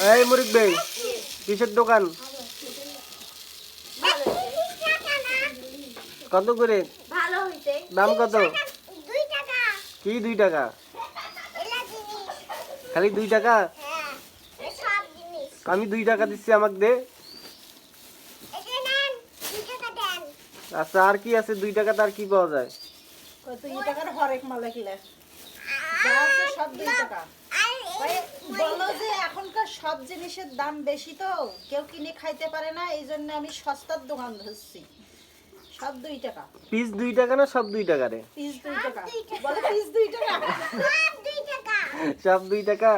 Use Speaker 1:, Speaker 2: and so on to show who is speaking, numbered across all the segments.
Speaker 1: এই মুরিক ভাই, কিসের দোকান? কত করে? দাম কত?
Speaker 2: 2 টাকা।
Speaker 1: কি 2 টাকা?
Speaker 2: এলা জিনিস।
Speaker 1: খালি 2 টাকা?
Speaker 2: হ্যাঁ। এ সব জিনিস।
Speaker 1: আমি 2 টাকা দিচ্ছি, আমাকে দে।
Speaker 2: এটা নেন, 2 টাকা দেন।
Speaker 1: আচ্ছা, আর কি আছে 2 টাকা তার কি পাওয়া যায়?
Speaker 3: কত ই টাকার হরেক মালে কিলে যা আছে সব 2 টাকা। ভাই বলো যে এখনকার সব জিনিসের দাম বেশি, তো কেউ কিনে খাইতে পারে না, এই জন্য আমি সস্তার দোকান ধরছি। সব 2 টাকা।
Speaker 1: পিস 2 টাকা না সব 2 টাকা রে?
Speaker 3: পিস 2 টাকা। বলো পিস 2 টাকা।
Speaker 2: সব 2 টাকা।
Speaker 1: সব 2 টাকা?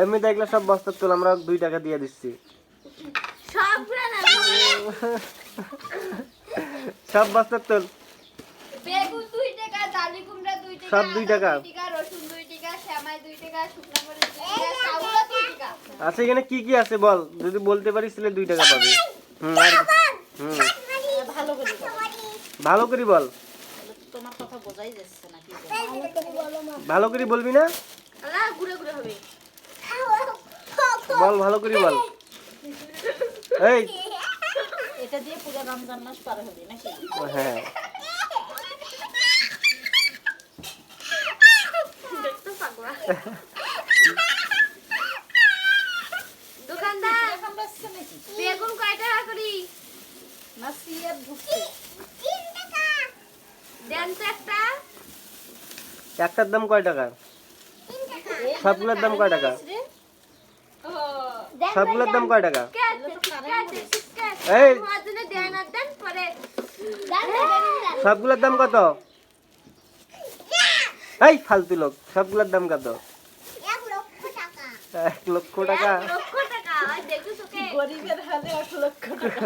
Speaker 1: আমি দেখলে সব বস্তা তোল, আমরা 2 টাকা দিয়ে দিচ্ছি।
Speaker 2: সবগুলো না।
Speaker 1: সব বস্তা তোল।
Speaker 2: বেগুন 2 টাকা, ডালি কুমড়া 2 টাকা,
Speaker 1: সব 2 টাকা।
Speaker 2: 2 টাকা, রসুন 2 টাকা, সেমাই 2 টাকা, শুকনো মরিচ 2 টাকা, চাউল 2 টাকা।
Speaker 1: আচ্ছা, এখানে কি কি আছে বল, যদি বলতে পারিস তাহলে 2 টাকা পাবি। আর হুম,
Speaker 3: ভালো করে বলো।
Speaker 1: ভালো করে বল।
Speaker 3: তোমার কথা বোঝাই যাচ্ছে না কি
Speaker 1: ভালো করে বলবি না?
Speaker 2: আলা গুড়ে গুড়ে হবে।
Speaker 1: বল, ভালো করে বল। এই
Speaker 3: এটা দিয়ে পুরো রমজান মাস পার হবে নাকি?
Speaker 1: হ্যাঁ,
Speaker 2: দেখতে পাগলা। দোকানদার
Speaker 3: এখন বাজছে নাকি?
Speaker 2: বেগুন কয় টাকা করি?
Speaker 3: না সিয়ার ঢুকছে।
Speaker 2: 3 টাকা। দেন তো একটা।
Speaker 1: একটার দাম কয় টাকা?
Speaker 2: 3 টাকা।
Speaker 1: সবগুলোর দাম কয় টাকা?
Speaker 2: ও
Speaker 1: সবগুলোর দাম কয় টাকা?
Speaker 2: এই
Speaker 1: এই
Speaker 2: দেন আর দেন পরে
Speaker 1: সবগুলোর দাম কত? এই ফালতু লোক, সবগুলোর দাম কত?
Speaker 2: 1 লক্ষ টাকা।
Speaker 1: 1 লক্ষ টাকা?
Speaker 2: 1 লক্ষ টাকা। ওই দেখো তোকে
Speaker 3: গরিবের হালে 1 লক্ষ টাকা।